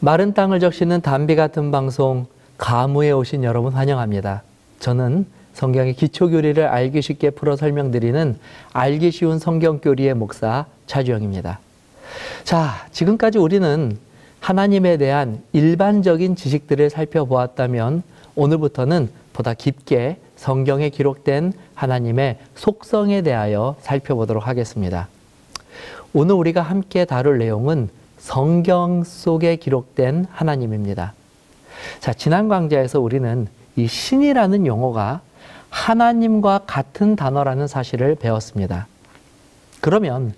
마른 땅을 적시는 담비 같은 방송 가무에 오신 여러분 환영합니다. 저는 성경의 기초교리를 알기 쉽게 풀어 설명드리는 알기 쉬운 성경교리의 목사 차주영입니다. 자, 지금까지 우리는 하나님에 대한 일반적인 지식들을 살펴보았다면 오늘부터는 보다 깊게 성경에 기록된 하나님의 속성에 대하여 살펴보도록 하겠습니다. 오늘 우리가 함께 다룰 내용은 성경 속에 기록된 하나님입니다. 자, 지난 강좌에서 우리는 이 신이라는 용어가 하나님과 같은 단어라는 사실을 배웠습니다. 그러면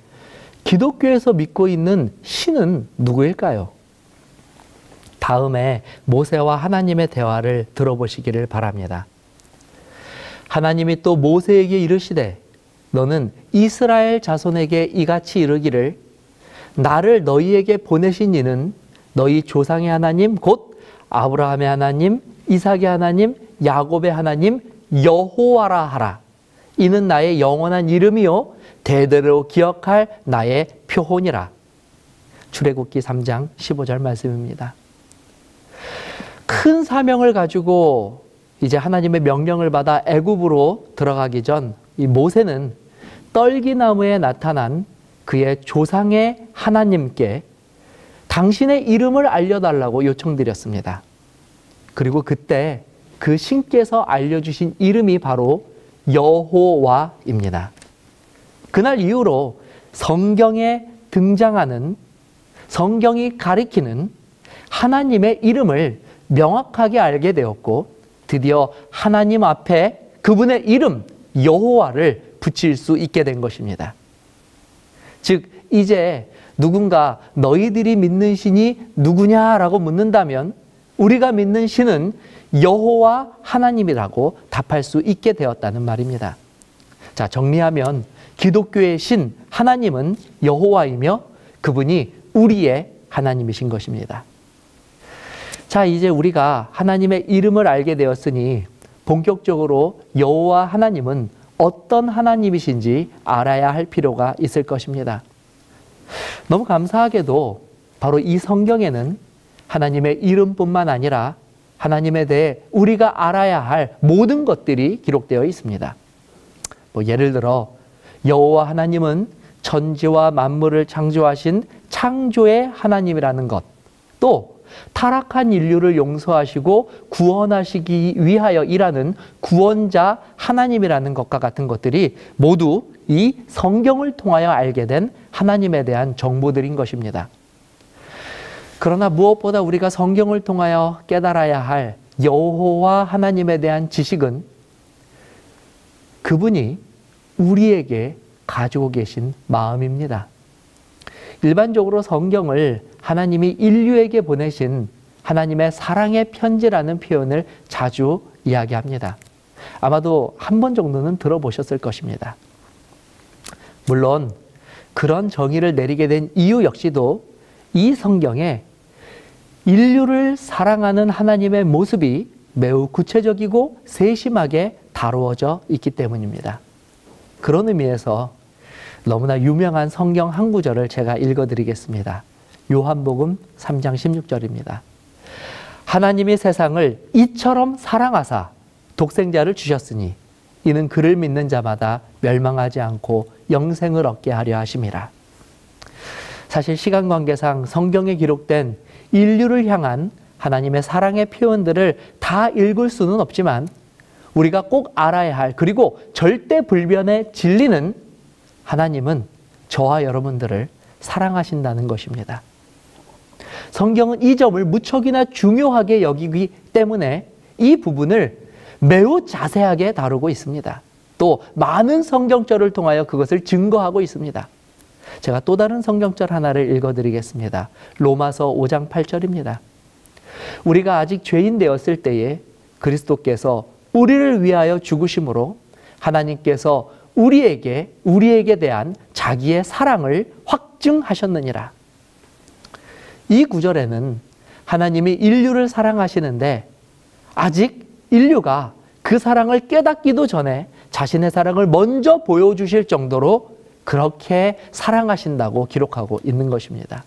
기독교에서 믿고 있는 신은 누구일까요? 다음에 모세와 하나님의 대화를 들어보시기를 바랍니다. 하나님이 또 모세에게 이르시되 너는 이스라엘 자손에게 이같이 이르기를 나를 너희에게 보내신 이는 너희 조상의 하나님 곧 아브라함의 하나님, 이삭의 하나님, 야곱의 하나님 여호와라 하라. 이는 나의 영원한 이름이요 대대로 기억할 나의 표혼이라. 출애굽기 3장 15절 말씀입니다. 큰 사명을 가지고 이제 하나님의 명령을 받아 애굽으로 들어가기 전 이 모세는 떨기나무에 나타난 그의 조상의 하나님께 당신의 이름을 알려달라고 요청드렸습니다. 그리고 그때 그 신께서 알려주신 이름이 바로 여호와입니다. 그날 이후로 성경에 등장하는, 성경이 가리키는 하나님의 이름을 명확하게 알게 되었고 드디어 하나님 앞에 그분의 이름 여호와를 붙일 수 있게 된 것입니다. 즉 이제 누군가 너희들이 믿는 신이 누구냐라고 묻는다면 우리가 믿는 신은 여호와 하나님이라고 답할 수 있게 되었다는 말입니다. 자, 정리하면 기독교의 신 하나님은 여호와이며 그분이 우리의 하나님이신 것입니다. 자, 이제 우리가 하나님의 이름을 알게 되었으니 본격적으로 여호와 하나님은 어떤 하나님이신지 알아야 할 필요가 있을 것입니다. 너무 감사하게도 바로 이 성경에는 하나님의 이름뿐만 아니라 하나님에 대해 우리가 알아야 할 모든 것들이 기록되어 있습니다. 예를 들어 여호와 하나님은 천지와 만물을 창조하신 창조의 하나님이라는 것, 또 타락한 인류를 용서하시고 구원하시기 위하여 일하는 구원자 하나님이라는 것과 같은 것들이 모두 이 성경을 통하여 알게 된 하나님에 대한 정보들인 것입니다. 그러나 무엇보다 우리가 성경을 통하여 깨달아야 할 여호와 하나님에 대한 지식은 그분이 우리에게 가지고 계신 마음입니다. 일반적으로 성경을 하나님이 인류에게 보내신 하나님의 사랑의 편지라는 표현을 자주 이야기합니다. 아마도 한 번 정도는 들어보셨을 것입니다. 물론 그런 정의를 내리게 된 이유 역시도 이 성경에 인류를 사랑하는 하나님의 모습이 매우 구체적이고 세심하게 다루어져 있기 때문입니다. 그런 의미에서 너무나 유명한 성경 한 구절을 제가 읽어드리겠습니다. 요한복음 3장 16절입니다. 하나님이 세상을 이처럼 사랑하사 독생자를 주셨으니 이는 그를 믿는 자마다 멸망하지 않고 영생을 얻게 하려 하심이라. 사실 시간 관계상 성경에 기록된 인류를 향한 하나님의 사랑의 표현들을 다 읽을 수는 없지만 우리가 꼭 알아야 할, 그리고 절대불변의 진리는 하나님은 저와 여러분들을 사랑하신다는 것입니다. 성경은 이 점을 무척이나 중요하게 여기기 때문에 이 부분을 매우 자세하게 다루고 있습니다. 또 많은 성경절을 통하여 그것을 증거하고 있습니다. 제가 또 다른 성경절 하나를 읽어드리겠습니다. 로마서 5장 8절입니다. 우리가 아직 죄인 되었을 때에 그리스도께서 우리를 위하여 죽으심으로 하나님께서 우리에게 대한 자기의 사랑을 확증하셨느니라. 이 구절에는 하나님이 인류를 사랑하시는데 아직 인류가 그 사랑을 깨닫기도 전에 자신의 사랑을 먼저 보여주실 정도로 그렇게 사랑하신다고 기록하고 있는 것입니다.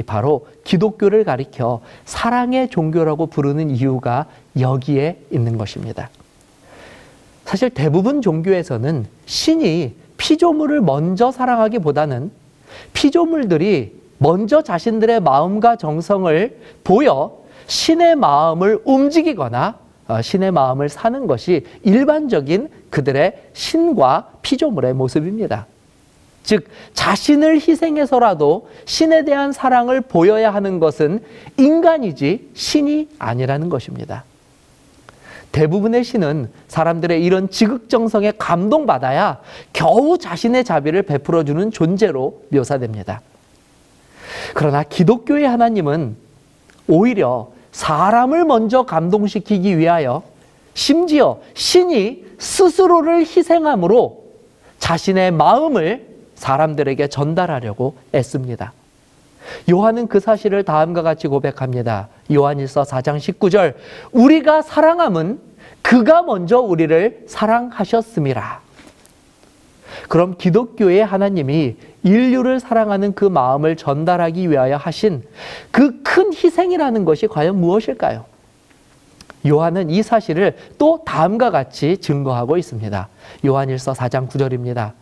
바로 기독교를 가리켜 사랑의 종교라고 부르는 이유가 여기에 있는 것입니다. 사실 대부분 종교에서는 신이 피조물을 먼저 사랑하기보다는 피조물들이 먼저 자신들의 마음과 정성을 보여 신의 마음을 움직이거나 신의 마음을 사는 것이 일반적인 그들의 신과 피조물의 모습입니다. 즉 자신을 희생해서라도 신에 대한 사랑을 보여야 하는 것은 인간이지 신이 아니라는 것입니다. 대부분의 신은 사람들의 이런 지극정성에 감동받아야 겨우 자신의 자비를 베풀어주는 존재로 묘사됩니다. 그러나 기독교의 하나님은 오히려 사람을 먼저 감동시키기 위하여 심지어 신이 스스로를 희생함으로 자신의 마음을 사람들에게 전달하려고 애씁니다. 요한은 그 사실을 다음과 같이 고백합니다. 요한일서 4장 19절 우리가 사랑함은 그가 먼저 우리를 사랑하셨음이라. 그럼 기독교의 하나님이 인류를 사랑하는 그 마음을 전달하기 위하여 하신 그 큰 희생이라는 것이 과연 무엇일까요? 요한은 이 사실을 또 다음과 같이 증거하고 있습니다. 요한일서 4장 9절입니다.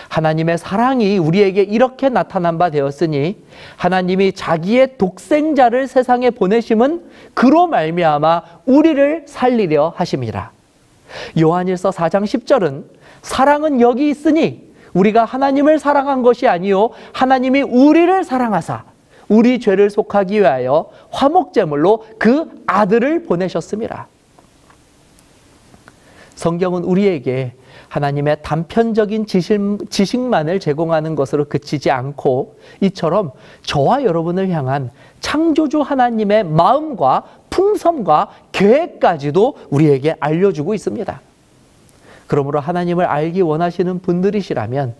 하나님의 사랑이 우리에게 이렇게 나타난 바 되었으니 하나님이 자기의 독생자를 세상에 보내심은 그로 말미암아 우리를 살리려 하심이라. 요한일서 4장 10절은 사랑은 여기 있으니 우리가 하나님을 사랑한 것이 아니요 하나님이 우리를 사랑하사 우리 죄를 속하기 위하여 화목제물로 그 아들을 보내셨음이라. 성경은 우리에게 하나님의 단편적인 지식만을 제공하는 것으로 그치지 않고 이처럼 저와 여러분을 향한 창조주 하나님의 마음과 풍성과 계획까지도 우리에게 알려주고 있습니다. 그러므로 하나님을 알기 원하시는 분들이시라면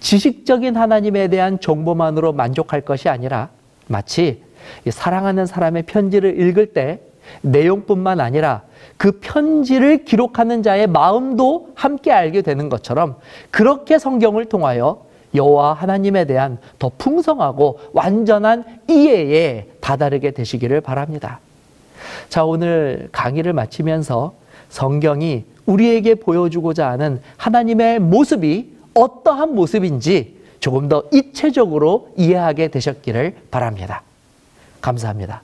지식적인 하나님에 대한 정보만으로 만족할 것이 아니라 마치 사랑하는 사람의 편지를 읽을 때 내용뿐만 아니라 그 편지를 기록하는 자의 마음도 함께 알게 되는 것처럼 그렇게 성경을 통하여 여호와 하나님에 대한 더 풍성하고 완전한 이해에 다다르게 되시기를 바랍니다. 자, 오늘 강의를 마치면서 성경이 우리에게 보여주고자 하는 하나님의 모습이 어떠한 모습인지 조금 더 입체적으로 이해하게 되셨기를 바랍니다. 감사합니다.